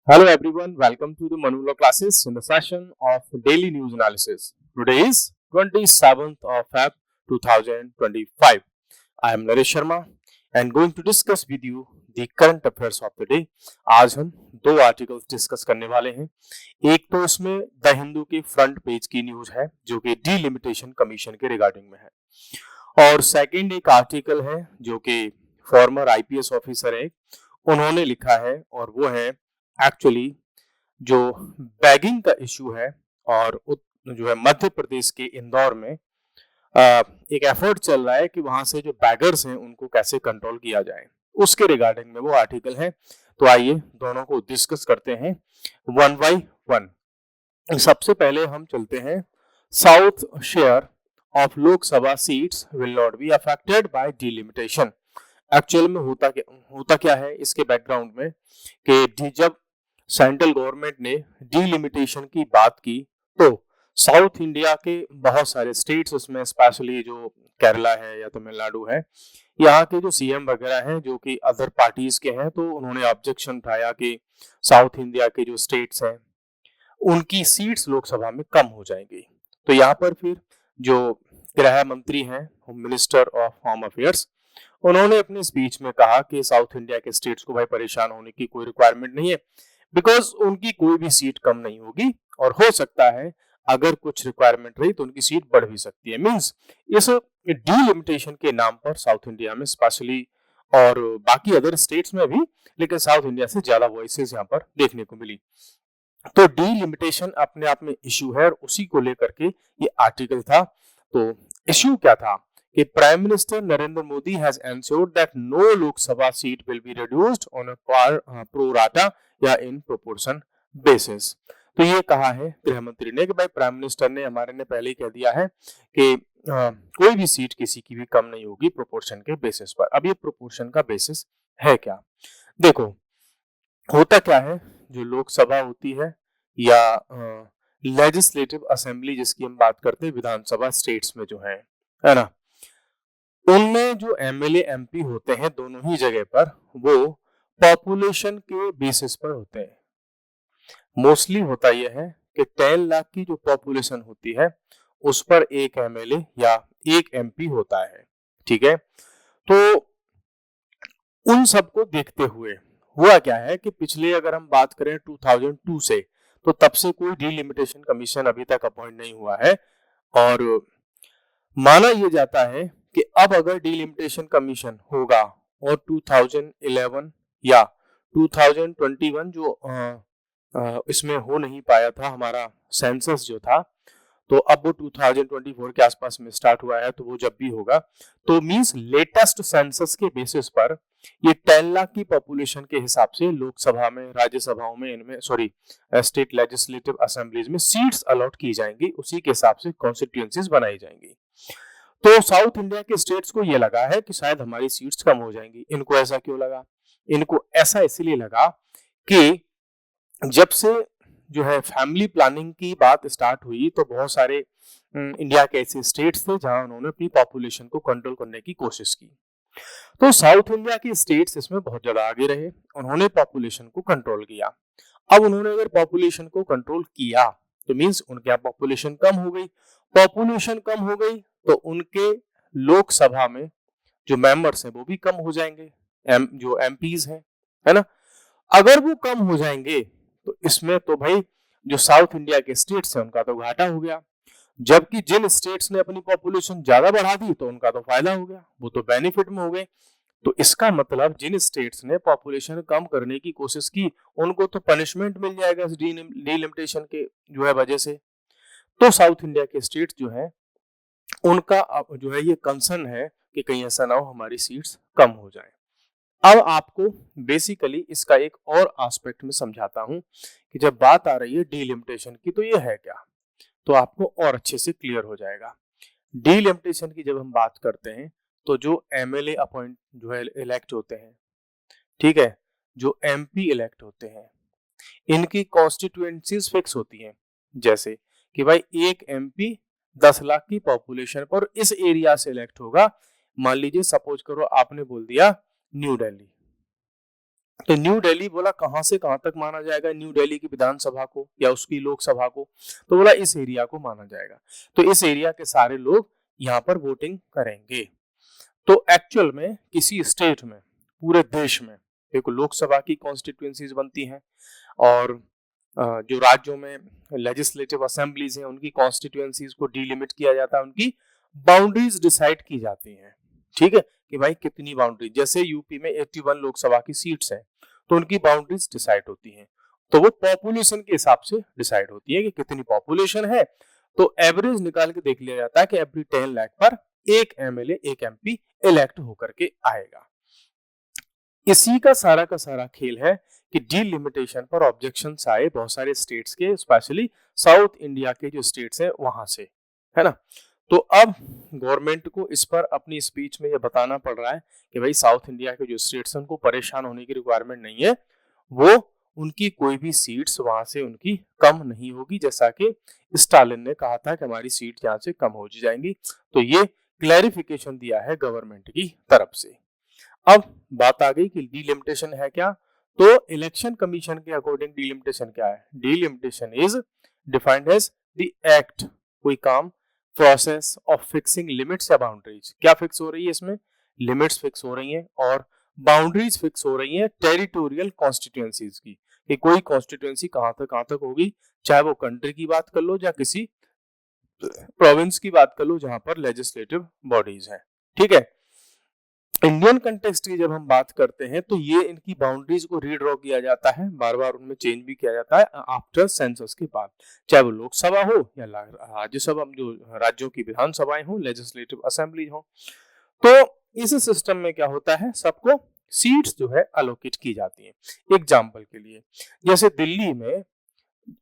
Hello everyone, welcome to the Manula classes in the session of daily news analysis. Today is 27th of Feb 2025. I am Naresh Sharma and going to discuss with you the current affairs of the day. आज हम दो articles discuss करने वाले हैं। एक तो इसमें the Hindu के फ्रंट पेज की न्यूज है जो कि डीलिमिटेशन कमीशन के रिगार्डिंग में है, और सेकंड एक आर्टिकल है जो कि फॉर्मर आईपीएस ऑफिसर है उन्होंने लिखा है, और वो है एक्चुअली जो बैगिंग का इशू है और जो है मध्य प्रदेश के इंदौर में एक एफर्ट चल रहा है कि वहां से जो बैगर्स हैं उनको कैसे कंट्रोल किया जाए, उसके रिगार्डिंग में वो आर्टिकल है। तो आइए दोनों को डिस्कस करते हैं वन बाय वन। सबसे पहले हम चलते हैं, south share of Lok Sabha seats will not be affected by delimitation. Actual में होता क्या है इसके बैकग्राउंड में कि जब सेंट्रल गवर्नमेंट ने डीलिमिटेशन की बात की तो साउथ इंडिया के बहुत सारे स्टेट्स, उसमें स्पेशली जो केरला है या तमिलनाडु है, यहाँ के जो सीएम वगैरह हैं जो कि अदर पार्टीज के हैं, तो उन्होंने ऑब्जेक्शन उठाया कि साउथ इंडिया के जो स्टेट्स हैं उनकी सीट्स लोकसभा में कम हो जाएंगी। तो यहाँ पर फिर जो गृह मंत्री हैं, home minister of home affairs, उन्होंने अपने स्पीच में कहा कि साउथ इंडिया के स्टेट्स को भाई परेशान होने की कोई रिक्वायरमेंट नहीं है, बिकॉज उनकी कोई भी सीट कम नहीं होगी, और हो सकता है अगर कुछ रिक्वायरमेंट रही तो उनकी सीट बढ़ भी सकती है। मींस इस डीलिमिटेशन के नाम पर साउथ इंडिया में स्पेशली और बाकी अदर स्टेट्स में भी, लेकिन साउथ इंडिया से ज्यादा वॉइसेस यहाँ पर देखने को मिली। तो डीलिमिटेशन अपने आप में इश्यू है और उसी को लेकर के ये आर्टिकल था। तो इश्यू क्या था कि prime minister Narendra Modi has ensured that no Lok Sabha seat will be reduced on a pro rata या इन प्रोपोर्शन बेसिस। तो ये कहा है गृह मंत्री ने कि भाई प्राइम मिनिस्टर ने हमारे ने पहले ही कह दिया है कि कोई भी सीट किसी की भी कम नहीं होगी प्रोपोर्शन के बेसिस पर। अब ये प्रोपोर्शन का बेसिस है क्या? देखो, होता क्या है, जो लोकसभा होती है या लेजिस्लेटिव असेंबली जिसकी हम बात करते हैं, विधानसभा स्टेट्स में जो है ना, उनमें जो एमएलए एमपी होते हैं दोनों ही जगह पर, वो पॉपुलेशन के बेसिस पर होते हैं। मोस्टली होता यह है कि 10 लाख की जो पॉपुलेशन होती है उस पर एक एमएलए या एक एमपी होता है। ठीक है, तो उन सबको देखते हुए हुआ क्या है कि पिछले अगर हम बात करें 2002 से, तो तब से कोई डीलिमिटेशन कमीशन अभी तक अपॉइंट नहीं हुआ है, और माना यह जाता है कि अब अगर डीलिमिटेशन कमीशन होगा और 2011 या 2021 जो इसमें हो नहीं पाया था, हमारा सेंसस जो था, तो अब वो 2024 के आसपास में स्टार्ट हुआ है, तो वो जब भी होगा तो मींस लेटेस्ट सेंसस के बेसिस पर ये 10 लाख की पॉपुलेशन के हिसाब से लोकसभा में, राज्यसभाओं में, इनमें सॉरी स्टेट लेजिस्लेटिव असेंबलीज में सीट्स अलॉट की जाएंगी, उसी के हिसाब से कॉन्स्टिट्यूएंसीज बनाई जाएंगी। तो साउथ इंडिया के स्टेट्स को ये लगा है कि शायद हमारी सीट्स कम हो जाएंगी। इनको ऐसा क्यों लगा? इनको ऐसा इसलिए लगा कि जब से जो है फैमिली प्लानिंग की बात स्टार्ट हुई तो बहुत सारे इंडिया के ऐसे स्टेट्स थे जहां उन्होंने अपनी पॉपुलेशन को कंट्रोल करने की कोशिश की। तो साउथ इंडिया के स्टेट्स इसमें बहुत ज्यादा आगे रहे, उन्होंने पॉपुलेशन को कंट्रोल किया। अब उन्होंने अगर पॉपुलेशन को कंट्रोल किया तो मींस उनके यहाँ पॉपुलेशन कम हो गई। पॉपुलेशन कम हो गई तो उनके लोकसभा में जो मेंबर्स हैं वो भी कम हो जाएंगे, जो एमपीज हैं, है ना। अगर वो कम हो जाएंगे तो इसमें तो भाई जो साउथ इंडिया के स्टेट्स हैं उनका तो घाटा हो गया, जबकि जिन स्टेट्स ने अपनी पॉपुलेशन ज्यादा बढ़ा दी तो उनका तो फायदा हो गया, वो तो बेनिफिट में हो गए। तो इसका मतलब जिन स्टेट्स ने पॉपुलेशन कम करने की कोशिश की उनको तो पनिशमेंट मिल जाएगा इस डीलिमिटेशन के जो है वजह से। तो साउथ इंडिया के स्टेट्स जो है उनका जो है ये कंसर्न है कि कहीं ऐसा ना हो हमारी सीट्स कम हो जाए। अब आपको बेसिकली इसका एक और एस्पेक्ट में समझाता हूं कि जब बात आ रही है डीलिमिटेशन की तो ये है क्या, तो आपको और अच्छे से क्लियर हो जाएगा। डीलिमिटेशन की जब हम बात करते हैं तो जो एमएलए अपॉइंट जो है इलेक्ट होते हैं, ठीक है, जो एमपी इलेक्ट होते हैं, इनकी कॉन्स्टिट्यूएंसीज फिक्स होती हैं। जैसे कि भाई एक एमपी 10 लाख की पॉपुलेशन पर इस एरिया से इलेक्ट होगा। मान लीजिए सपोज करो आपने बोल दिया न्यू दिल्ली, तो न्यू दिल्ली बोला कहां से कहां तक माना जाएगा, न्यू दिल्ली की विधानसभा को या उसकी लोकसभा को, तो बोला इस एरिया को माना जाएगा। तो इस एरिया के सारे लोग यहाँ पर वोटिंग करेंगे। तो एक्चुअल में किसी स्टेट में, पूरे देश में देखो लोकसभा की कॉन्स्टिट्यूएंसीज बनती हैं और जो राज्यों में लेजिस्लेटिव असेंबलीज हैं उनकी कॉन्स्टिट्यूएंसीज को डिलिमिट किया जाता है, उनकी बाउंड्रीज डिसाइड की जाती हैं। ठीक है कि भाई कितनी बाउंड्री, जैसे यूपी में 81 लोकसभा की सीट्स हैं तो उनकी बाउंड्रीज डिसाइड होती हैं, तो वो पॉपुलेशन के हिसाब से डिसाइड होती है कि कितनी पॉपुलेशन है। तो एवरेज निकाल के देख लिया जाता है कि एवरी 10 लाख पर एक एमएलए एक एमपी इलेक्ट होकर के आएगा। इसी का सारा खेल है कि डीलिमिटेशन पर ऑब्जेक्शंस आए बहुत सारे स्टेट्स के, स्पेशली साउथ इंडिया के जो स्टेट्स हैं वहां से, है ना। तो अब गवर्नमेंट को इस पर अपनी स्पीच में ये बताना पड़ रहा है कि भाई साउथ इंडिया के जो स्टेट्स हैं उनको परेशान होने की रिक्वायरमेंट नहीं है, वो उनकी कोई भी सीट्स वहां से उनकी कम नहीं होगी, जैसा कि स्टालिन ने कहा था कि हमारी सीट यहाँ से कम हो जाएंगी। तो ये क्लैरिफिकेशन दिया है गवर्नमेंट की तरफ से। अब बात आ गई कि डीलिमिटेशन है क्या। तो इलेक्शन कमीशन के अकॉर्डिंग डीलिमिटेशन क्या है, delimitation is defined as the act, कोई काम, प्रोसेस ऑफ फिक्सिंग लिमिट्स या बाउंड्रीज। क्या फिक्स हो रही है इसमें, लिमिट्स फिक्स हो रही हैं और बाउंड्रीज फिक्स हो रही हैं टेरिटोरियल कॉन्स्टिट्यूएंसीज की, कि कोई कॉन्स्टिट्यूएंसी कहां तक होगी, चाहे वो कंट्री की बात कर लो या किसी प्रोविंस की बात कर लो जहां पर लेजिस्लेटिव बॉडीज हैं। ठीक है, इंडियन कंटेक्स्ट की जब हम बात करते हैं तो ये इनकी बाउंड्रीज को रीड्रॉ किया जाता है, बार बार उनमें चेंज भी किया जाता है आफ्टर सेंसस के बाद, चाहे वो लोकसभा हो या राज्यसभा, जो राज्यों की विधानसभाएं हो, लेजिस्लेटिव असेंबली हो। तो इस सिस्टम में क्या होता है, सबको सीट्स जो है अलोकेट की जाती है। एग्जाम्पल के लिए जैसे दिल्ली में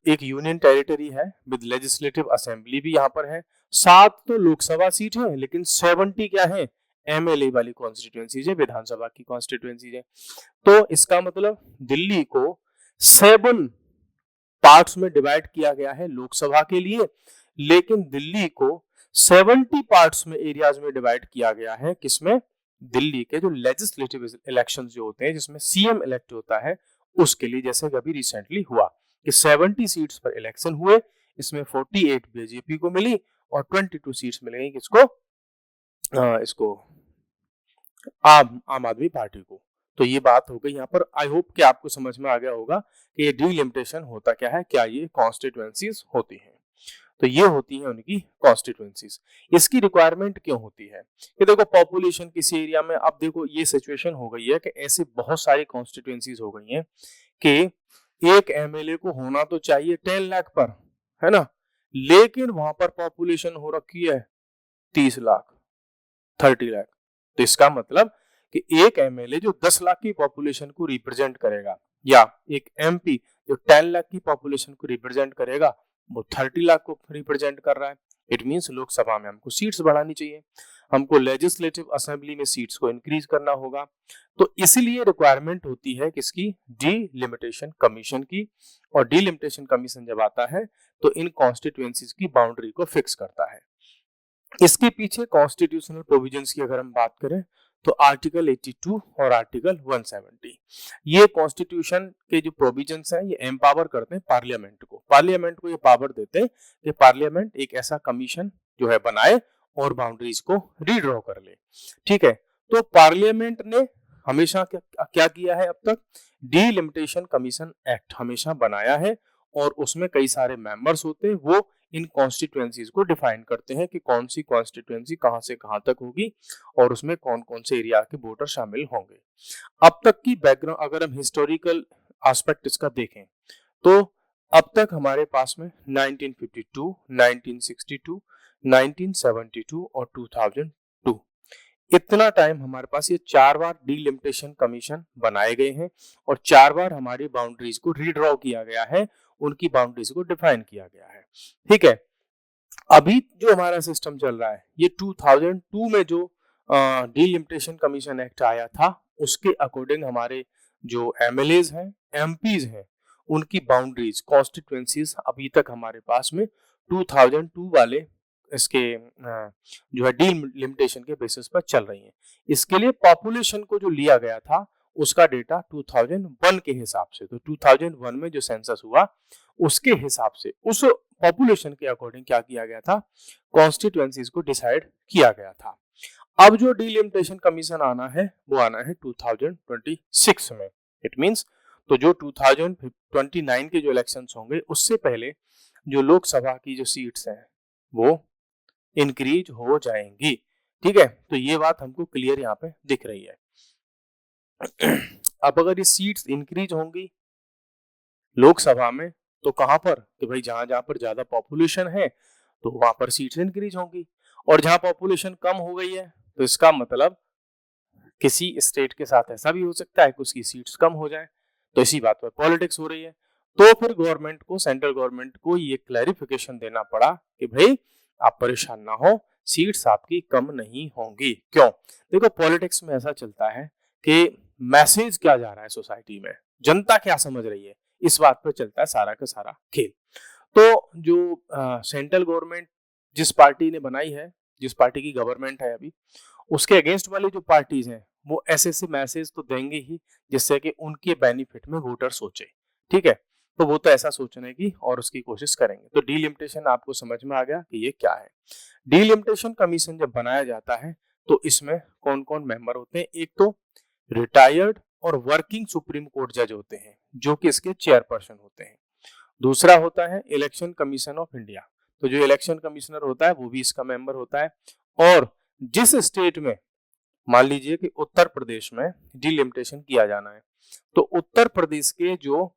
एक यूनियन टेरिटरी है विद लेजिस्लेटिव असेंबली भी यहाँ पर है, 7 तो लोकसभा सीट है लेकिन 70 क्या है, एमएलए वाली कॉन्स्टिट्यूएंसीज है, विधानसभा की कॉन्स्टिट्यूएंसीज है। तो इसका मतलब दिल्ली को 7 पार्ट्स में डिवाइड किया गया है लोकसभा के लिए, लेकिन दिल्ली को 70 पार्ट्स में, एरियाज में डिवाइड किया गया है, किसमें, दिल्ली के जो लेजिस्लेटिव इलेक्शंस जो होते हैं जिसमें सीएम इलेक्ट होता है उसके लिए, जैसे अभी रिसेंटली हुआ कि 70 सीट्स पर इलेक्शन हुए, इसमें 48 बीजेपी को मिली और 22 सीट्स मिलेंगी किसको, इसको आम आदमी पार्टी को। तो ये बात हो गई यहाँ पर। आई होप कि आपको समझ में आ गया होगा कि ये डीलिमिटेशन होता क्या है, क्या ये कॉन्स्टिट्यूएंसीज होती हैं। तो ये होती है उनकी कॉन्स्टिट्यूएंसीज। इसकी रिक्वायरमेंट क्यों होती है, कि देखो पॉपुलेशन किसी एरिया में, अब देखो ये सिचुएशन हो गई है कि ऐसे बहुत सारी कॉन्स्टिट्यूएंसीज हो गई हैं कि एक एमएलए को होना तो चाहिए 10 लाख पर, है ना, लेकिन वहां पर पॉपुलेशन हो रखी है 30 लाख, 30 लाख। तो इसका मतलब कि एक एमएलए जो 10 लाख की पॉपुलेशन को रिप्रेजेंट करेगा, या एक एमपी जो 10 लाख की पॉपुलेशन को रिप्रेजेंट करेगा, वो 30 लाख को रिप्रेजेंट कर रहा है। इट मींस लोकसभा में हमको सीट्स बढ़ानी चाहिए, हमको लेजिस्लेटिव असेंबली में सीट्स को इंक्रीज करना होगा। तो इसीलिए रिक्वायरमेंट होती है किसकी, डीलिमिटेशन कमीशन की। और डीलिमिटेशन कमीशन जब आता है तो इन कॉन्स्टिट्यूएंसीज की बाउंड्री को फिक्स करता है। इसके पीछे कॉन्स्टिट्यूशनल प्रोविजंस की अगर हम बात करें तो आर्टिकल 82 और आर्टिकल 170, ये कॉन्स्टिट्यूशन के जो प्रोविजंस हैं ये एम्पावर करते हैं पार्लियामेंट को ये पावर देते हैं कि पार्लियामेंट एक ऐसा कमीशन जो है बनाए और बाउंड्रीज को रीड्रॉ कर ले। ठीक है, तो पार्लियामेंट ने हमेशा क्या किया है, अब तक डीलिमिटेशन कमीशन एक्ट हमेशा बनाया है और उसमें कई सारे मेंबर्स होते हैं, वो इन कॉन्स्टिट्यूएंसीज को डिफाइन करते हैं कि कौन सी कॉन्स्टिट्यूएंसी कहां से कहां तक होगी और उसमें कौन कौन से एरिया के वोटर शामिल होंगे। अब तक की बैकग्राउंड अगर हम हिस्टोरिकल एस्पेक्ट इसका देखें तो अब तक हमारे पास में 1952, 1962, 1972 और 2002, इतना टाइम हमारे पास ये 4 बार डीलिमिटेशन कमीशन बनाए गए हैं और 4 बार हमारी बाउंड्रीज को रीड्रॉ किया गया है, उनकी बाउंड्रीज को डिफाइन किया गया है। ठीक है, अभी जो हमारा सिस्टम चल रहा है ये 2002 में जो डीलिमिटेशन कमीशन एक्ट आया था उसके अकॉर्डिंग हमारे जो एमएलएज हैं, एमपीज हैं, उनकी बाउंड्रीज कॉन्स्टिट्यूएंसीज अभी तक हमारे पास में 2002 वाले इसके जो है डीलिमिटेशन के बेसिस पर चल रही हैं। इसके लिए पॉपुलेशन को जो लिया गया था उसका डेटा 2001 के हिसाब से, तो 2001 में जो सेंसस हुआ उसके हिसाब से उस पॉपुलेशन के अकॉर्डिंग क्या किया गया था, कॉन्स्टिट्यूएंसीज को डिसाइड किया गया था। अब जो डिलिमिटेशन कमीशन आना है वो आना है 2026 में। इट मींस तो जो 2029 के जो इलेक्शंस होंगे उससे पहले जो लोकसभा की जो सीट्स हैं वो इंक्रीज हो जाएंगी। ठीक है, तो ये बात हमको क्लियर यहाँ पे दिख रही है। अब अगर ये सीट्स इंक्रीज होंगी लोकसभा में तो कहां पर, कि भाई जहां जहां पर ज्यादा पॉपुलेशन है तो वहां पर सीट्स इंक्रीज होंगी, और जहां पॉपुलेशन कम हो गई है तो इसका मतलब किसी स्टेट के साथ ऐसा भी हो सकता है कि उसकी सीट्स कम हो जाए, तो इसी बात पर पॉलिटिक्स हो रही है। तो फिर गवर्नमेंट को, सेंट्रल गवर्नमेंट को ये क्लैरिफिकेशन देना पड़ा कि भाई आप परेशान ना हो, सीट्स आपकी कम नहीं होंगी। क्यों? देखो पॉलिटिक्स में ऐसा चलता है कि मैसेज क्या जा रहा है सोसाइटी में, जनता क्या समझ रही है, इस बात पर चलता है सारा का सारा खेल। तो जो सेंट्रल गवर्नमेंट जिस पार्टी ने बनाई है, जिस पार्टी की गवर्नमेंट है अभी, उसके अगेंस्ट वाली जो पार्टीज हैं वो ऐसे ऐसे मैसेज तो देंगे ही जिससे कि उनके बेनिफिट में वोटर सोचे। ठीक है, तो वो तो ऐसा सोचने की और उसकी कोशिश करेंगे। तो डीलिमिटेशन आपको समझ में आ गया कि ये क्या है। डीलिमिटेशन कमीशन जब बनाया जाता है तो इसमें कौन कौन मेंबर होते हैं? एक तो रिटायर्ड और वर्किंग सुप्रीम कोर्ट जज होते हैं जो कि इसके चेयरपर्सन होते हैं। दूसरा होता है इलेक्शन कमीशन ऑफ इंडिया, तो जो इलेक्शन कमिश्नर होता है वो भी इसका मेंबर होता है। और जिस स्टेट में, मान लीजिए कि उत्तर प्रदेश में डिलिमिटेशन किया जाना है, तो उत्तर प्रदेश के जो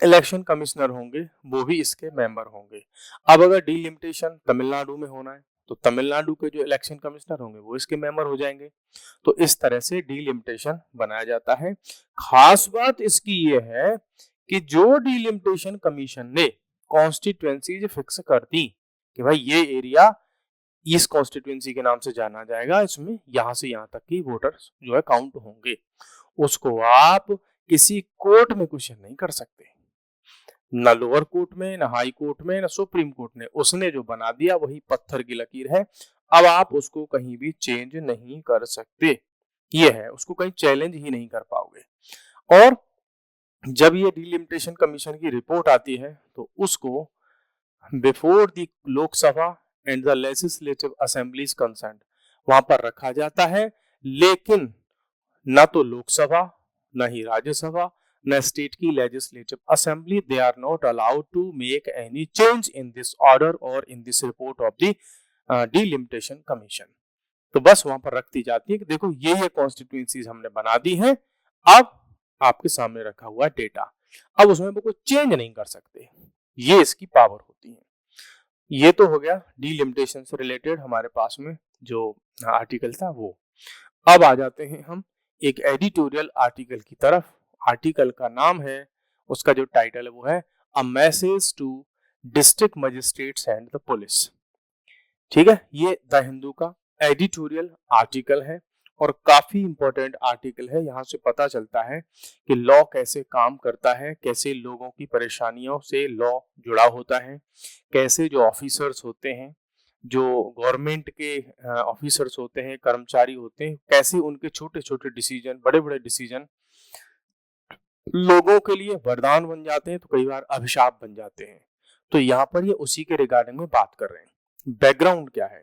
इलेक्शन कमिश्नर होंगे वो भी इसके मेंबर होंगे। अब अगर डिलिमिटेशन तमिलनाडु में होना है तो तमिलनाडु के जो इलेक्शन कमिश्नर होंगे वो इसके मेंबर हो जाएंगे। तो इस तरह से डिलिमिटेशन बनाया जाता है। खास बात इसकी ये है कि जो डिलिमिटेशन कमीशन ने कॉन्स्टिट्यूएंसी फिक्स कर दी कि भाई ये एरिया इस कॉन्स्टिट्यूएंसी के नाम से जाना जाएगा, इसमें यहां से यहां तक की वोटर्स जो है काउंट होंगे, उसको आप किसी कोर्ट में क्वेश्चन नहीं कर सकते, न लोअर कोर्ट में, न हाई कोर्ट में, न सुप्रीम कोर्ट ने। उसने जो बना दिया वही पत्थर की लकीर है। अब आप उसको कहीं भी चेंज नहीं कर सकते, ये है, उसको कहीं चैलेंज ही नहीं कर पाओगे। और जब ये डिलिमिटेशन कमीशन की रिपोर्ट आती है तो उसको before the Lok Sabha and the legislative assemblies concern वहां पर रखा जाता है, लेकिन न तो लोकसभा, न ही राज्यसभा, न स्टेट की legislative assembly, they are not allowed to make any change in this order और in this report of the delimitation commission. तो बस वहां पर रखती जाती है कि देखो ये कॉन्स्टिट्यूएंसीज हमने बना दी है, अब आपके सामने रखा हुआ डेटा, अब उसमें वो कोई चेंज नहीं कर सकते, ये इसकी पावर होती है। ये तो हो गया डिलिमिटेशन से रिलेटेड हमारे पास में जो आर्टिकल था वो। अब आ जाते हैं हम एक एडिटोरियल आर्टिकल की तरफ। आर्टिकल का नाम है, उसका जो टाइटल है वो है a message to district magistrates and the police. ठीक है, ये द हिंदू का एडिटोरियल आर्टिकल है और काफी इंपॉर्टेंट आर्टिकल है। यहाँ से पता चलता है कि लॉ कैसे काम करता है, कैसे लोगों की परेशानियों से लॉ जुड़ा होता है, कैसे जो ऑफिसर्स होते हैं, जो गवर्नमेंट के ऑफिसर्स होते हैं, कर्मचारी होते हैं, कैसे उनके छोटे छोटे डिसीजन, बड़े बड़े डिसीजन लोगों के लिए वरदान बन जाते हैं तो कई बार अभिशाप बन जाते हैं। तो यहाँ पर ये उसी के रिगार्डिंग में बात कर रहे हैं। बैकग्राउंड क्या है?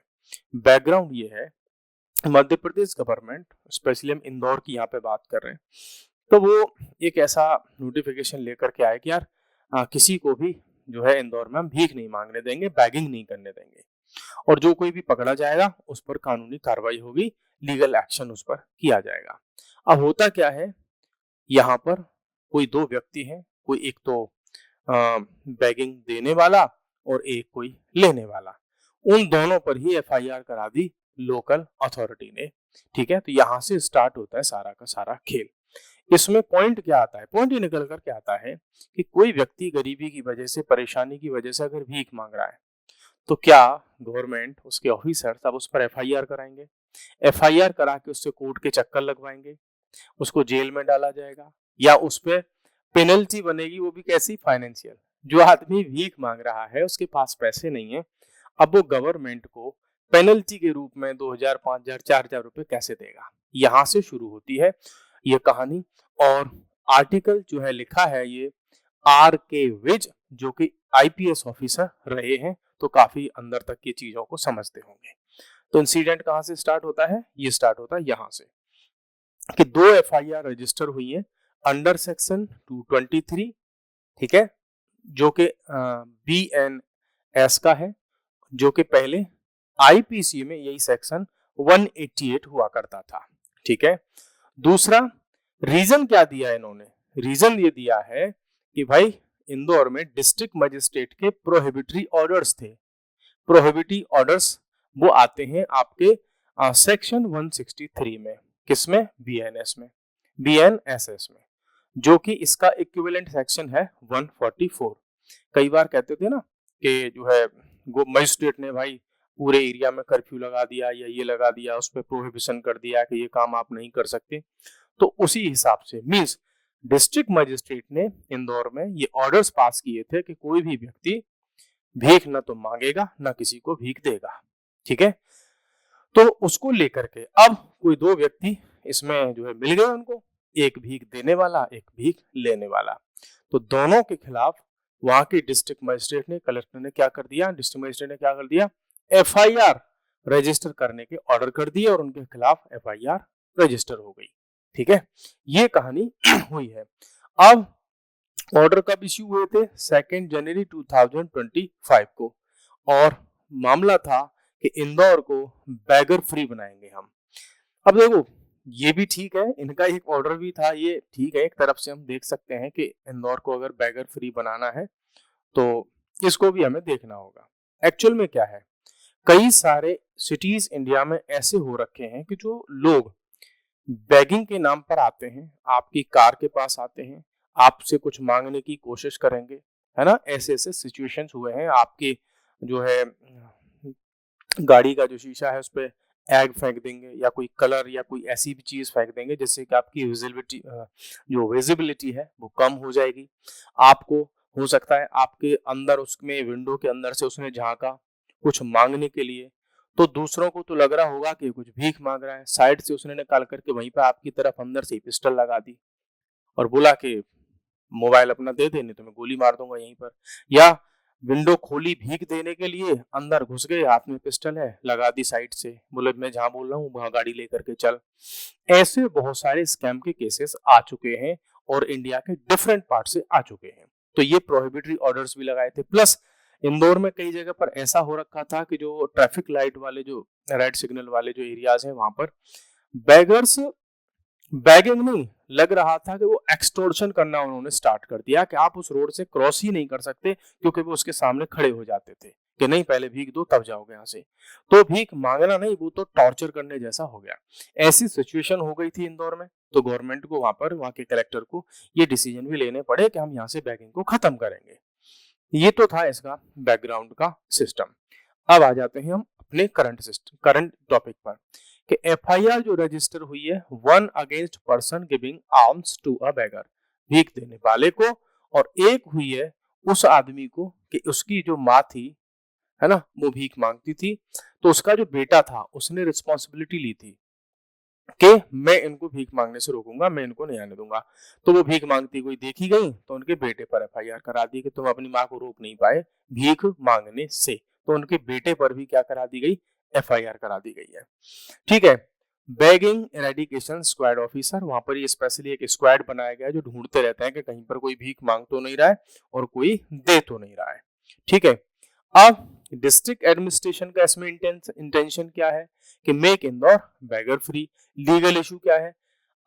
बैकग्राउंड ये है, मध्य प्रदेश गवर्नमेंट, स्पेशली हम इंदौर की यहाँ पे बात कर रहे हैं, तो वो एक ऐसा नोटिफिकेशन लेकर के आए कि यार किसी को भी जो है इंदौर में हम भीख नहीं मांगने देंगे, बैगिंग नहीं करने देंगे, और जो कोई भी पकड़ा जाएगा उस पर कानूनी कार्रवाई होगी, लीगल एक्शन उस पर किया जाएगा। अब होता क्या है, यहाँ पर कोई दो व्यक्ति हैं, कोई एक तो बैगिंग देने वाला और एक कोई लेने वाला, उन दोनों पर ही एफआईआर करा दी लोकल अथॉरिटी ने। ठीक है, तो यहाँ से स्टार्ट होता है सारा का सारा खेल। इसमें पॉइंट क्या आता है? पॉइंट ये निकल कर के आता है कि कोई व्यक्ति गरीबी की वजह से, परेशानी की वजह से अगर भीख मांग रहा है तो क्या गवर्नमेंट, उसके ऑफिसर तब उस पर एफआईआर कराएंगे? एफआईआर करा के उससे कोर्ट के चक्कर लगवाएंगे, उसको जेल में डाला जाएगा, या उस पर पेनल्टी बनेगी, वो भी कैसी? फाइनेंशियल। जो आदमी भीख मांग रहा है उसके पास पैसे नहीं है, अब वो गवर्नमेंट को पेनल्टी के रूप में 2000, 5000, 4000 रुपए कैसे देगा? यहां से शुरू होती है ये कहानी। और आर्टिकल जो है लिखा है ये R.K. विज, जो कि IPS ऑफिसर रहे हैं, तो काफी अंदर तक ये चीजों को समझते होंगे। तो इंसिडेंट कहाँ से स्टार्ट होता है? ये स्टार्ट होता है यहाँ से कि 2 FIR रजिस्टर हुई है अंडर सेक्शन 223, ठीक है, जो कि BNS का है, जो कि पहले IPC में यही सेक्शन 188 हुआ करता था, ठीक है। दूसरा रीजन क्या दिया इन्होंने? रीजन ये दिया है कि भाई इंदौर में डिस्ट्रिक्ट मजिस्ट्रेट के प्रोहिबिटरी ऑर्डर्स थे। प्रोहिबिटरी ऑर्डर्स वो आते हैं आपके सेक्शन 163 में, किसमें? BNS में, BNSS में, जो कि इसका इक्विवेलेंट सेक्शन है 144। कई बार कहते थे ना कि जो है मजिस्ट्रेट ने भाई पूरे एरिया में कर्फ्यू लगा दिया या ये लगा दिया, उस पर प्रोहिबिशन कर दिया कि ये काम आप नहीं कर सकते। तो उसी हिसाब से मींस डिस्ट्रिक्ट मजिस्ट्रेट ने इंदौर में ये ऑर्डर्स पास किए थे कि कोई भी व्यक्ति भीख न तो मांगेगा न किसी को भीख देगा, ठीक है। तो उसको लेकर के अब कोई दो व्यक्ति इसमें जो है मिल गए उनको, एक भीख देने वाला, एक भीख लेने वाला। तो दोनों के खिलाफ वहां के डिस्ट्रिक्ट मजिस्ट्रेट ने, कलेक्टर ने क्या कर दिया? डिस्ट्रिक्ट मजिस्ट्रेट ने क्या कर दिया? FIR रजिस्टर करने के ऑर्डर कर दिए और उनके खिलाफ FIR रजिस्टर हो गई, ठीक है। ये कहानी हुई है। अब ऑर्डर कब इश्यू हुए थे? 2 जनवरी 2025 को, और मामला था कि इंदौर को बैगर फ्री बनाएंगे हम। अब देखो ये भी ठीक है, इनका एक ऑर्डर भी था, ये ठीक है, एक तरफ से हम देख सकते हैं कि इंदौर को अगर बैगर फ्री बनाना है तो इसको भी हमें देखना होगा। एक्चुअल में क्या है, कई सारे सिटीज इंडिया में ऐसे हो रखे हैं कि जो लोग बैगिंग के नाम पर आते हैं, आपकी कार के पास आते हैं, आपसे कुछ मांगने की कोशिश करेंगे, है ना। ऐसे ऐसे सिचुएशंस हुए हैं, आपके जो है गाड़ी का जो शीशा है उस पर एग फेंक देंगे या कोई कलर या कोई ऐसी भी चीज फेंक देंगे जिससे कि आपकी विजिबिलिटी है वो कम हो जाएगी। आपको हो सकता है आपके अंदर उसमें विंडो के अंदर से उसने झांका कुछ मांगने के लिए, तो दूसरों को तो लग रहा होगा कि कुछ भीख मांग रहा है, साइड से उसने निकाल करके वहीं पे आपकी तरफ अंदर से पिस्टल लगा दी और बोला कि मोबाइल अपना दे दे नहीं तो मैं गोली मार दूंगा यहीं पर। या विंडो खोली भीख देने के लिए, अंदर घुस गए, हाथ में पिस्टल है, लगा दी साइड से, बोले मैं जहां बोल रहा हूँ वहां गाड़ी लेकर के चल। ऐसे बहुत सारे स्कैम के केसेस आ चुके हैं और इंडिया के डिफरेंट पार्ट से आ चुके हैं। तो ये प्रोहिबिटरी ऑर्डर्स भी लगाए थे। प्लस इंदौर में कई जगह पर ऐसा हो रखा था कि जो ट्रैफिक लाइट वाले, जो रेड सिग्नल वाले जो एरियाज हैं, वहां पर बैगर्स बैगिंग नहीं, लग रहा था कि वो एक्सटोर्शन करना उन्होंने स्टार्ट कर दिया कि आप उस रोड से क्रॉस ही नहीं कर सकते, क्योंकि वो उसके सामने खड़े हो जाते थे कि नहीं पहले भीख दो तब जाओगे यहाँ से। तो भीख मांगना नहीं, वो तो टॉर्चर करने जैसा हो गया। ऐसी सिचुएशन हो गई थी इंदौर में, तो गवर्नमेंट को वहां के कलेक्टर को ये डिसीजन भी लेने पड़े कि हम यहाँ से बैगिंग को खत्म करेंगे। ये तो था इसका बैकग्राउंड का सिस्टम। अब आ जाते हैं हम अपने करंट टॉपिक पर कि FIR जो रजिस्टर हुई है, 1 against person giving arms to a beggar, भीख देने वाले को, और एक हुई है उस आदमी को कि उसकी जो माँ थी, है ना, वो भीख मांगती थी, तो उसका जो बेटा था उसने रिस्पॉन्सिबिलिटी ली थी कि मैं इनको भीख मांगने से रोकूंगा, मैं इनको नहीं आने दूंगा। तो वो भीख मांगती हुई देखी गई तो उनके बेटे पर FIR करा दी कि तुम अपनी माँ को रोक नहीं पाए भीख मांगने से, तो उनके बेटे पर भी क्या करा दी गई? FIR करा दी गई है, ठीक है। बैगिंग एरेडिकेशन स्क्वाड ऑफिसर, वहां पर ये स्पेशली एक स्क्वाड बनाया गया है जो ढूंढते रहते हैं कि कहीं पर कोई भीख मांग तो नहीं रहा है और कोई दे तो नहीं रहा है, ठीक है। अब डिस्ट्रिक्ट एडमिनिस्ट्रेशन का इसमें इंटेंशन क्या है कि make Indore beggar free. Legal issue क्या है?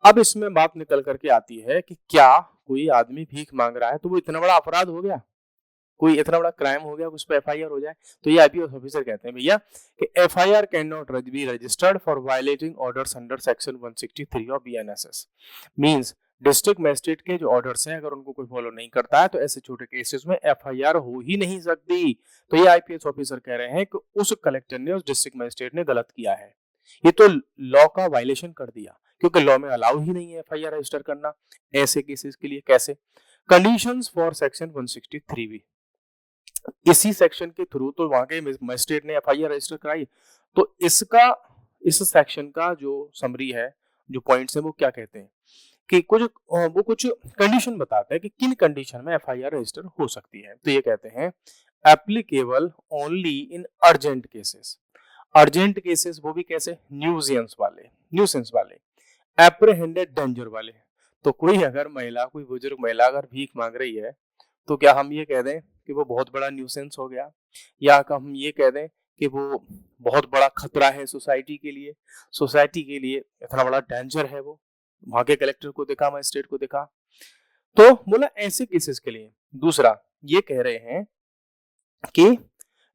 अब इसमें बात निकल करके आती है कि क्या कोई आदमी भीख मांग रहा है तो वो इतना बड़ा अपराध हो गया, कोई इतना बड़ा क्राइम हो गया उस पर FIR हो जाए? तो ये IPS ऑफिसर कहते हैं भैया कि FIR can not be registered for violating orders under section 163 of BNSS। Means district magistrate के जो ऑर्डर्स हैं अगर उनको कोई फॉलो नहीं करता है तो ऐसे छोटे केसेस में FIR हो ही नहीं सकती। तो ये IPS ऑफिसर कह रहे हैं कि उस कलेक्टर ने, उस डिस्ट्रिक्ट मजिस्ट्रेट ने गलत किया है, ये तो लॉ का वायलेशन कर दिया, क्योंकि लॉ में अलाउ ही नहीं है FIR रजिस्टर करना ऐसे केसेस के लिए। कैसे? कंडीशंस फॉर सेक्शन 163 भी, इसी सेक्शन के थ्रू तो वहां के मजिस्ट्रेट ने FIR रजिस्टर कराई। तो इस सेक्शन का जो समरी है जो पॉइंट्स हैं वो क्या कहते हैं कि कुछ कंडीशन बताते हैं कि किन कंडीशन में एफआईआर रजिस्टर हो सकती है। तो ये कहते हैं applicable only in urgent cases. Urgent cases वो भी कैसे, न्यूसेंस वाले, एप्रीहेंडेड डेंजर वाले। तो कोई अगर महिला, कोई बुजुर्ग महिला अगर भीख मांग रही है तो क्या हम ये कह दें कि वो बहुत बड़ा न्यूसेंस हो गया, या हम ये कह दें कि वो बहुत बड़ा खतरा है सोसाइटी के लिए इतना बड़ा डेंजर है वो। वहां के कलेक्टर को देखा, मजिस्ट्रेट को देखा, तो बोला ऐसे केसेस के लिए। दूसरा ये कह रहे हैं कि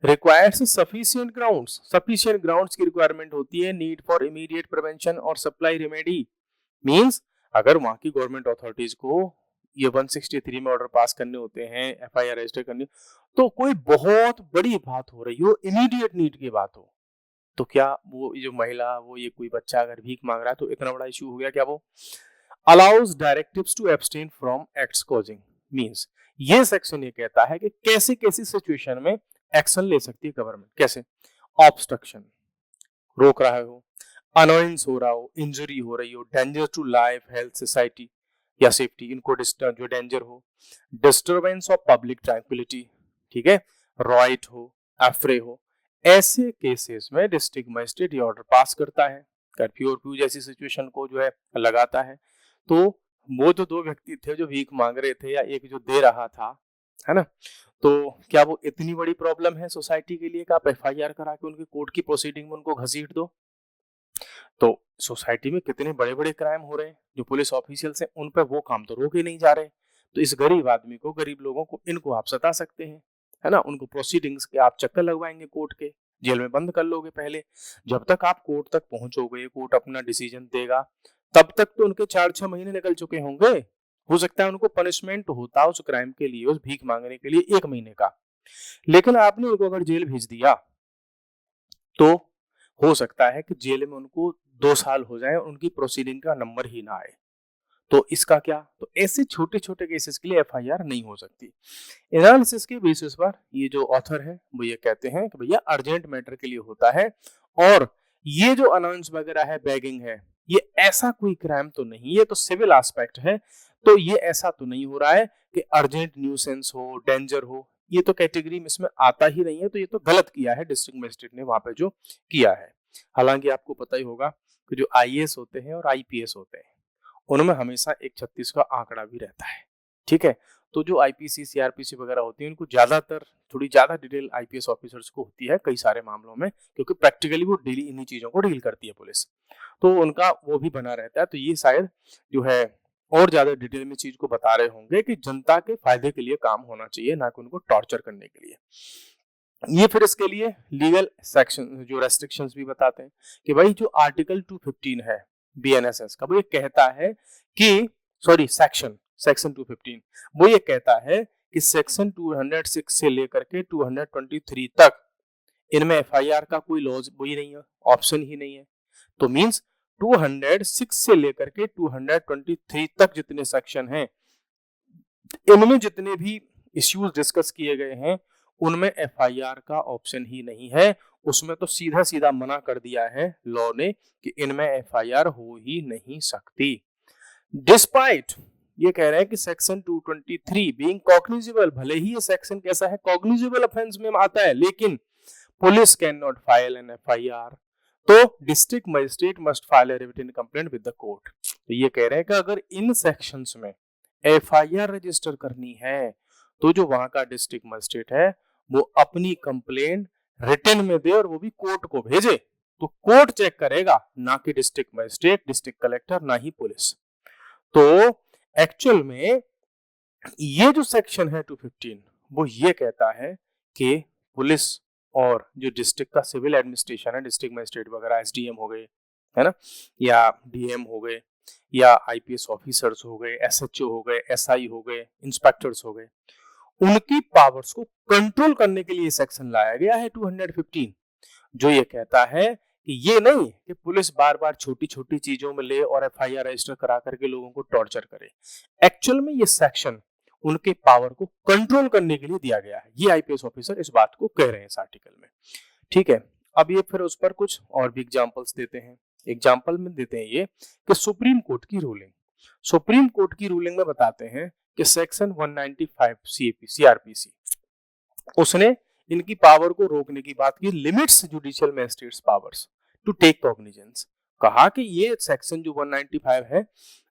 रिक्वायर्स सफिशिएंट ग्राउंड्स की रिक्वायरमेंट होती है, नीड फॉर इमीडिएट प्रिवेंशन और सप्लाई रेमेडी। मींस अगर वहां की गवर्नमेंट अथॉरिटीज को ये 163 में ऑर्डर पास करने होते हैं, एफआईआर रजिस्टर करनी, तो कोई बहुत बड़ी बात हो रही हो, इमीडिएट नीड की बात हो, तो क्या वो जो महिला, वो ये कोई बच्चा अगर भीख मांग रहा है तो इतना बड़ा इश्यू हो गया, क्या वो allows directives to abstain from acts causing. Means ये सेक्शन ये कहता है कि कैसी कैसी सिचुएशन में एक्शन ले सकती है गवर्नमेंट। कैसे, ऑब्स्ट्रक्शन, रोक रहा हो, अनोइंस हो रहा हो, इंजरी हो रही हो, danger to life, health, society या सेफ्टी, इनको डिस्टर्ब, जो डेंजर हो, डिस्टर्बेंस ऑफ पब्लिक ट्रैंक्विलिटी, ठीक है, रॉइट हो, एफ्रे हो, ऐसे केसेस में डिस्ट्रिक्ट मजिस्ट्रेट ये ऑर्डर पास करता है, कर्फ्यू और जैसी सिचुएशन को जो है लगाता है। तो वो जो दो व्यक्ति थे जो भीख मांग रहे थे या एक जो दे रहा था, है ना, तो क्या वो इतनी बड़ी प्रॉब्लम है सोसाइटी के लिए कि आप एफआईआर करा के उनकी कोर्ट की प्रोसीडिंग में उनको घसीट दो? तो सोसाइटी में कितने बड़े बड़े क्राइम हो रहे हैं, जो पुलिस ऑफिशियल्स हैं उन पर वो काम तो रोके नहीं जा रहे। तो इस गरीब आदमी को, गरीब लोगों को, इनको आप सता सकते हैं, है ना, उनको प्रोसीडिंग्स के आप चक्कर लगवाएंगे कोर्ट के, जेल में बंद कर लोगे पहले। जब तक आप कोर्ट तक पहुंचोगे, कोर्ट अपना डिसीजन देगा, तब तक तो उनके 4-6 महीने निकल चुके होंगे। हो सकता है उनको पनिशमेंट होता उस क्राइम के लिए, उस भीख मांगने के लिए 1 महीने का, लेकिन आपने उनको अगर जेल भेज दिया तो हो सकता है कि जेल में उनको 2 साल हो जाए और उनकी प्रोसीडिंग का नंबर ही ना आए। तो इसका क्या, तो ऐसे छोटे छोटे केसेस के लिए एफआईआर नहीं हो सकती। एनालिसिस के बेसिस पर ये जो ऑथर है वो ये कहते हैं कि भैया अर्जेंट मैटर के लिए होता है, और ये जो अनाउंस वगैरह है, बैगिंग है, ये ऐसा कोई क्राइम तो नहीं, ये तो सिविल एस्पेक्ट है, तो ये ऐसा तो नहीं हो रहा है कि अर्जेंट न्यूसेंस हो, डेंजर हो, ये तो कैटेगरी में इसमें आता ही नहीं है। तो ये तो गलत किया है डिस्ट्रिक्ट मजिस्ट्रेट ने वहां पे जो किया है। हालांकि आपको पता ही होगा कि जो आईएएस होते हैं और आईपीएस होते हैं उनमें हमेशा 136 का आंकड़ा भी रहता है, ठीक है। तो जो आईपीसी, सीआरपीसी वगैरह होती है, उनको ज्यादातर थोड़ी ज्यादा डिटेल आईपीएस ऑफिसर्स को होती है कई सारे मामलों में, क्योंकि प्रैक्टिकली वो डेली इन्हीं चीजों को डील करती है पुलिस, तो उनका वो भी बना रहता है। तो ये शायद जो है और ज्यादा डिटेल में चीज को बता रहे होंगे कि जनता के फायदे के लिए काम होना चाहिए, ना कि उनको टॉर्चर करने के लिए। ये फिर इसके लिए लीगल सेक्शन, जो रेस्ट्रिक्शंस भी बताते हैं कि भाई जो आर्टिकल 215 है बीएनएसएस का, वो ये कहता है कि सेक्शन 215 वो ये कहता है कि सेक्शन 206 से लेकर के 223 तक इनमें एफआईआर का कोई लॉज वही नहीं है, ऑप्शन ही नहीं है। तो मींस 206 से लेकर के 223 तक जितने सेक्शन हैं, इनमें जितने भी इश्यूज डिस्कस किए गए हैं उनमें एफआईआर का ऑप्शन ही नहीं है। उसमें तो सीधा सीधा मना कर दिया है लॉ ने कि इनमें एफआईआर हो ही नहीं सकती। डिस्पाइट ये कह रहे हैं कि सेक्शन 223 बीइंग कॉग्निजेबल, भले ही ये सेक्शन कैसा है, कॉग्निजेबल ऑफेंस में आता है, लेकिन police can not file an FIR, तो district magistrate must file a written complaint with the court. तो ये कह रहे हैं कि अगर इन सेक्शंस में एफआईआर रजिस्टर करनी है तो जो वहां का डिस्ट्रिक्ट मजिस्ट्रेट है वो अपनी कंप्लेंट रिटन में दे और वो भी कोर्ट को भेजे, तो कोर्ट चेक करेगा, ना कि डिस्ट्रिक्ट मजिस्ट्रेट, डिस्ट्रिक्ट कलेक्टर, ना ही पुलिस। तो एक्चुअल में ये जो सेक्शन है 215 वो ये कहता है कि पुलिस और जो डिस्ट्रिक्ट का सिविल एडमिनिस्ट्रेशन है, डिस्ट्रिक्ट मजिस्ट्रेट वगैरह, एसडीएम हो गए, है ना, या डीएम हो गए, या आईपीएस ऑफिसर्स हो गए, एसएचओ हो गए, एसआई हो गए, इंस्पेक्टर्स हो गए, उनकी पावर्स को कंट्रोल करने के लिए सेक्शन लाया गया है 215, जो ये कहता है कि ये नहीं कि पुलिस बार बार छोटी छोटी चीजों में ले और एफआईआर रजिस्टर करा करके लोगों को टॉर्चर करे। एक्चुअल में ये सेक्शन उनके पावर को कंट्रोल करने के लिए दिया गया है। ये आईपीएस ऑफिसर इस बात को कह रहे हैं इस आर्टिकल में, ठीक है। अब ये फिर उस पर कुछ और भी एग्जांपल्स देते हैं एग्जाम्पल में देते हैं ये कि सुप्रीम कोर्ट की रूलिंग में बताते हैं कि सेक्शन 195 सीआरपीसी उसने इनकी पावर को रोकने की बात की, limits judicial magistrates powers to take cognizance. कहा कि ये सेक्शन जो 195 है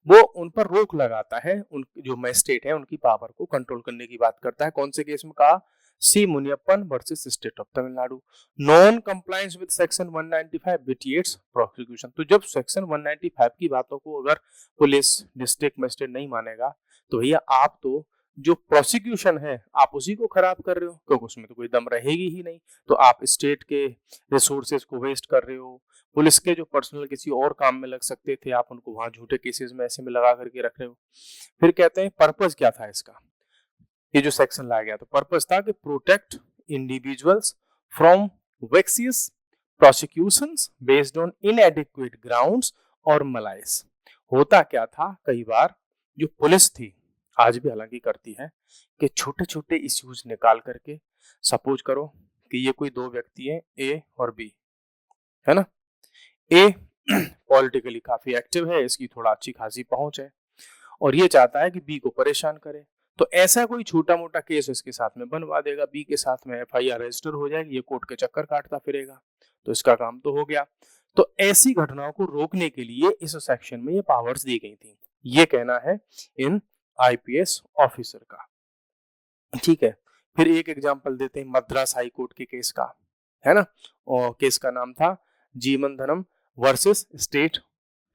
वो उन पर रोक लगाता है, उन जो मैजिस्ट्रेट है उनकी पावर को कंट्रोल करने की बात करता है। कौन से केस में कहा? C Muniyappan versus state of Tamil Nadu. Non compliance with section 195 vitiates prosecution. तो जब सेक्शन 195 की बातों को अगर पुलिस डिस्ट्रिक्ट मजिस्ट्रेट नहीं मानेगा तो भैया आप तो जो प्रोसिक्यूशन है आप उसी को खराब कर रहे हो, क्योंकि उसमें तो कोई दम रहेगी ही नहीं। तो आप स्टेट के रिसोर्सेज को वेस्ट कर रहे हो, पुलिस के जो पर्सनल किसी और काम में लग सकते थे आप उनको वहां झूठे केसेस में ऐसे में लगा करके रख रहे हो। फिर कहते हैं पर्पस क्या था इसका, ये जो सेक्शन लाया गया तो पर्पस था कि protect individuals from vexatious prosecutions based on inadequate grounds और मलाइस। होता क्या था, कई बार जो पुलिस थी आज भी हालांकि करती है कि छोटे छोटे इश्यूज निकाल करके, सपोज करो कि ये कोई दो व्यक्ति हैं ए और बी, है ना। ए पॉलिटिकली काफी एक्टिव है, इसकी थोड़ा अच्छी खासी पहुंच है और ये चाहता है कि बी को परेशान करे, तो ऐसा कोई छोटा मोटा केस इसके साथ में बनवा देगा, बी के साथ में एफआईआर रजिस्टर हो जाएगी, ये कोर्ट के चक्कर काटता फिरेगा, तो इसका काम तो हो गया। तो ऐसी घटनाओं को रोकने के लिए इस सेक्शन में ये पावर्स दी गई थी, ये कहना है इन आईपीएस ऑफिसर का। ठीक है, फिर एक एग्जांपल देते हैं मद्रास हाई कोर्ट के केस का, है ना। और केस का नाम था जीवन धनम वर्सेस स्टेट।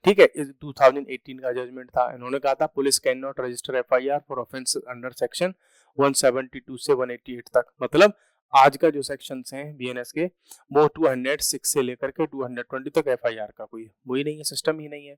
ठीक है, 2018 का जजमेंट था। इन्होंने कहा था police can not register FIR for offence under section 172 से 188 तक। मतलब आज का जो सेक्शंस हैं बीएनएस के वो 206 से लेकर के 220 तक एफआईआर का कोई वही नहीं है, सिस्टम ही नहीं है।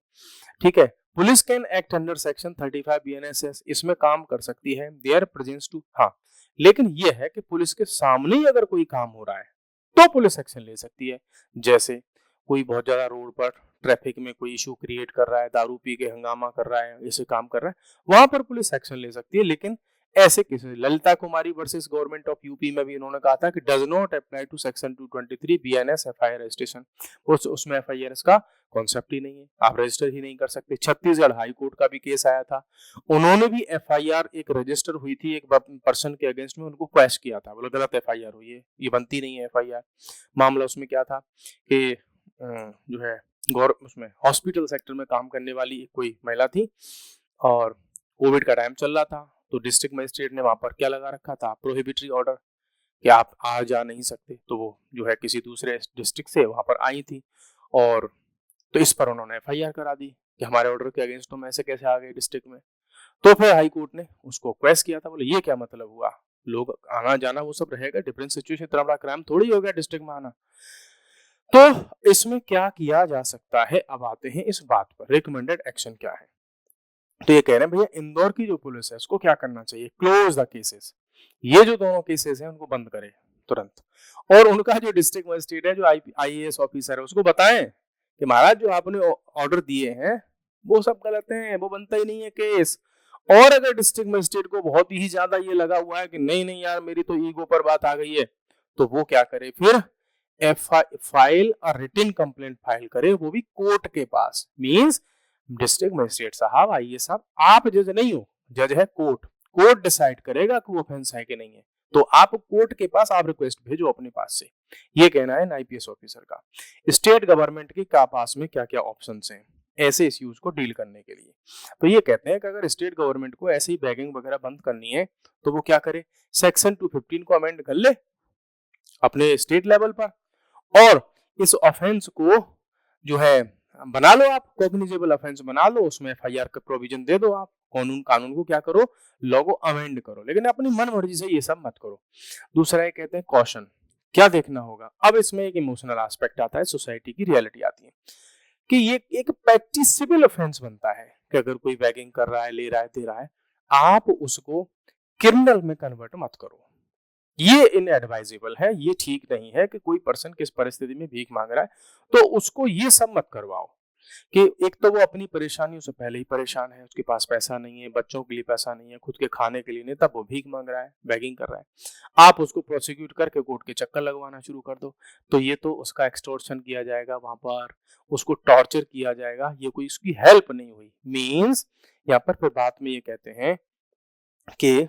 ठीक है, police can act under section 35 BNSS, इसमें काम कर सकती है देयर प्रेजेंस टू। हाँ, लेकिन ये है कि पुलिस के सामने ही अगर कोई काम हो रहा है तो पुलिस एक्शन ले सकती है। जैसे कोई बहुत ज्यादा रोड पर ट्रैफिक में कोई इशू क्रिएट कर रहा है, दारू पी के हंगामा कर रहा है, ऐसे काम कर रहा है, वहां पर पुलिस एक्शन ले सकती है। लेकिन ऐसे किसी Lalita Kumari versus government of UP में भी इन्होंने कहा था कि does not apply to section 223 BNS FIR registration. उसमें एफआईआर का कॉन्सेप्ट ही नहीं है, आप रजिस्टर ही नहीं कर सकते। छत्तीसगढ़ हाई कोर्ट का भी केस आया था, उन्होंने भी एफआईआर एक रजिस्टर हुई थी एक पर्सन के अगेंस्ट में, उनको क्वेश्चन किया था, बोला गलत एफआईआर हुई है, ये बनती नहीं है एफआईआर। मामला उसमें क्या था कि जो है उसमें हॉस्पिटल सेक्टर में काम करने वाली कोई महिला थी और कोविड का टाइम चल रहा था, तो डिस्ट्रिक्ट मजिस्ट्रेट ने वहां पर क्या लगा रखा था, प्रोहिबिटरी ऑर्डर, कि आप आ जा नहीं सकते। तो वो जो है किसी दूसरे डिस्ट्रिक्ट से वहां पर आई थी और तो इस पर उन्होंने एफआईआर करा दी कि हमारे ऑर्डर के अगेंस्ट तुम ऐसे कैसे आ गए डिस्ट्रिक्ट में। तो फिर हाई कोर्ट ने उसको क्वेश्चन किया था, बोले ये क्या मतलब हुआ, लोग आना जाना वो सब रहेगा, डिफरेंट सिचुएशन, इतना बड़ा क्राइम थोड़ी हो गया डिस्ट्रिक्ट में आना। तो इसमें क्या किया जा सकता है, अब आते हैं इस बात पर, रिकमेंडेड एक्शन क्या है। तो ये कह रहे हैं भैया इंदौर की जो पुलिस है उसको क्या करना चाहिए, क्लोज द केसेस, ये जो दोनों केसेस हैं उनको बंद करें तुरंत, और उनका जो डिस्ट्रिक्ट मजिस्ट्रेट है जो आईएएस ऑफिसर है उसको बताएं कि महाराज जो आपने ऑर्डर दिए हैं वो सब गलत हैं, वो बनता ही नहीं है केस। और अगर डिस्ट्रिक्ट मजिस्ट्रेट को बहुत ही ज्यादा ये लगा हुआ है कि नहीं नहीं यार मेरी तो ईगो पर बात आ गई है, तो वो क्या करे, फिर फाइल और रिटन कंप्लेंट फाइल करे, वो भी कोर्ट के पास। मींस डिस्ट्रिक्ट मजिस्ट्रेट साहब आइए साहब, आप जज नहीं हो, जज है कोर्ट, कोर्ट डिसाइड करेगा कि वो ऑफेंस है कि नहीं है, तो आप कोर्ट के पास आप रिक्वेस्ट भेजो अपने पास से। ये कहना है आईपीएस ऑफिसर का। स्टेट गवर्नमेंट के पास में क्या क्या ऑप्शंस हैं ऐसे इश्यूज को डील करने के लिए, तो ये कहते हैं कि अगर स्टेट गवर्नमेंट को ऐसे ही बैगिंग वगैरह बंद करनी है तो वो क्या करे, सेक्शन 215 को अमेंड कर ले अपने स्टेट लेवल पर, और इस ऑफेंस को जो है बना लो, आप कॉग्निजेबल ऑफेंस बना लो, उसमें एफआईआर का प्रोविजन दे दो, आप कानून को क्या करो, लॉ को अमेंड करो, लेकिन अपनी मन मर्जी से ये सब मत करो। दूसरा ये कहते हैं कॉशन, क्या देखना होगा, अब इसमें एक इमोशनल एस्पेक्ट आता है, सोसाइटी की रियलिटी आती है कि ये एक प्रैक्टिसेबल ऑफेंस बनता है कि अगर कोई बैगिंग कर रहा है, ले रहा है, दे रहा है, आप उसको क्रिमिनल में कन्वर्ट मत करो, ये इनएडवाइजेबल है, ये ठीक नहीं है कि कोई पर्सन किस परिस्थिति में भीख मांग रहा है तो उसको ये सब मत करवाओ। कि एक तो वो अपनी परेशानियों से पहले ही परेशान है, उसके पास पैसा नहीं है, बच्चों के लिए पैसा नहीं है, खुद के खाने के लिए नहीं, तब वो भीख मांग रहा है, बेगिंग कर रहा है। आप उसको प्रोसिक्यूट करके कोर्ट के चक्कर लगवाना शुरू कर दो, तो ये तो उसका एक्सटॉर्शन किया जाएगा, वहां पर उसको टॉर्चर किया जाएगा, ये कोई उसकी हेल्प नहीं हुई। मीन्स यहाँ पर फिर बात में ये कहते हैं कि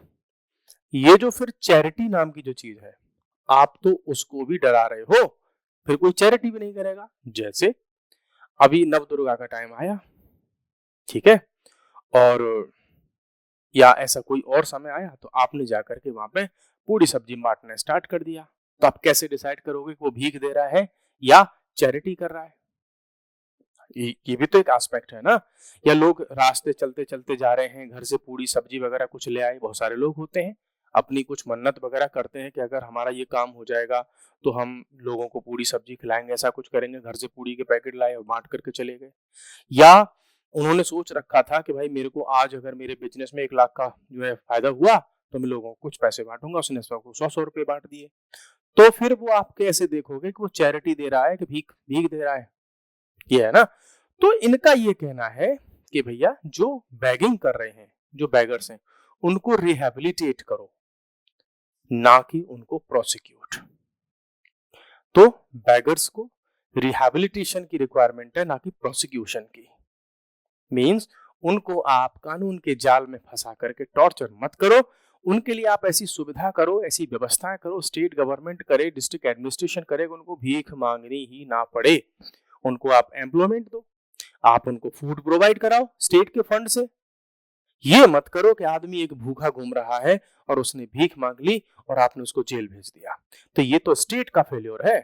ये जो फिर चैरिटी नाम की जो चीज है, आप तो उसको भी डरा रहे हो, फिर कोई चैरिटी भी नहीं करेगा। जैसे अभी नवदुर्गा का टाइम आया, ठीक है, और या ऐसा कोई और समय आया, तो आपने जाकर के वहां पे पूरी सब्जी बांटना स्टार्ट कर दिया, तो आप कैसे डिसाइड करोगे कि वो भीख दे रहा है या चैरिटी कर रहा है? ये भी तो एक एस्पेक्ट है ना। या लोग रास्ते चलते चलते जा रहे हैं, घर से पूरी सब्जी वगैरह कुछ ले आए, बहुत सारे लोग होते हैं, अपनी कुछ मन्नत वगैरह करते हैं कि अगर हमारा ये काम हो जाएगा तो हम लोगों को पूरी सब्जी खिलाएंगे, ऐसा कुछ करेंगे, घर से पूरी के पैकेट लाए और बांट करके चले गए। या उन्होंने सोच रखा था कि भाई मेरे को आज अगर मेरे बिजनेस में 1 लाख का जो है फायदा हुआ तो मैं लोगों को कुछ पैसे बांटूंगा, उसने सबको 100-100 रुपए बांट दिए। तो फिर वो आप कैसे देखोगे कि वो चैरिटी दे रहा है कि भीख भीख दे रहा है? ये है ना। तो इनका ये कहना है कि भैया जो बैगिंग कर रहे हैं, जो बैगर्स हैं, उनको रिहेबिलिटेट करो, ना कि उनको प्रोसिक्यूट। तो बैगर्स को रिहेबिलिटेशन की रिक्वायरमेंट है, ना कि प्रोसिक्यूशन की। मींस उनको आप कानून के जाल में फंसा करके टॉर्चर मत करो, उनके लिए आप ऐसी सुविधा करो, ऐसी व्यवस्थाएं करो, स्टेट गवर्नमेंट करे, डिस्ट्रिक्ट एडमिनिस्ट्रेशन करे, उनको भीख मांगनी ही ना पड़े। उनको आप एम्प्लॉयमेंट दो, आप उनको फूड प्रोवाइड कराओ स्टेट के फंड से। ये मत करो कि आदमी एक भूखा घूम रहा है और उसने भीख मांग ली और आपने उसको जेल भेज दिया। तो ये तो स्टेट का फेल्योर है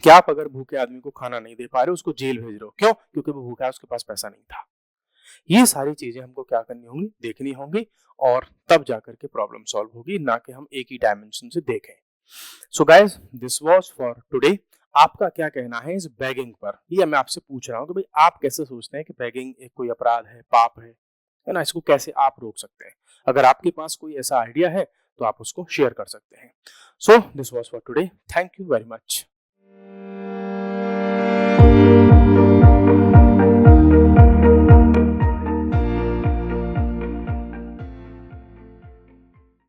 कि आप अगर भूखे आदमी को खाना नहीं दे पा रहे, उसको जेल भेज रहे हो। क्यों? क्योंकि वो भूखा है, उसके पास पैसा नहीं था। ये सारी चीजें हमको क्या करनी होंगी, देखनी होंगी, और तब जाकर के प्रॉब्लम सॉल्व होगी, ना कि हम एक ही डायमेंशन से देखें। So guys, this was for today. आपका क्या कहना है इस बैगिंग पर? ये मैं आपसे पूछ रहा हूँ कि भाई आप कैसे सोचते हैं कि बैगिंग एक कोई अपराध है, पाप है ना? इसको कैसे आप रोक सकते हैं? अगर आपके पास कोई ऐसा आइडिया है तो आप उसको शेयर कर सकते हैं। So this was for today. Thank you very much.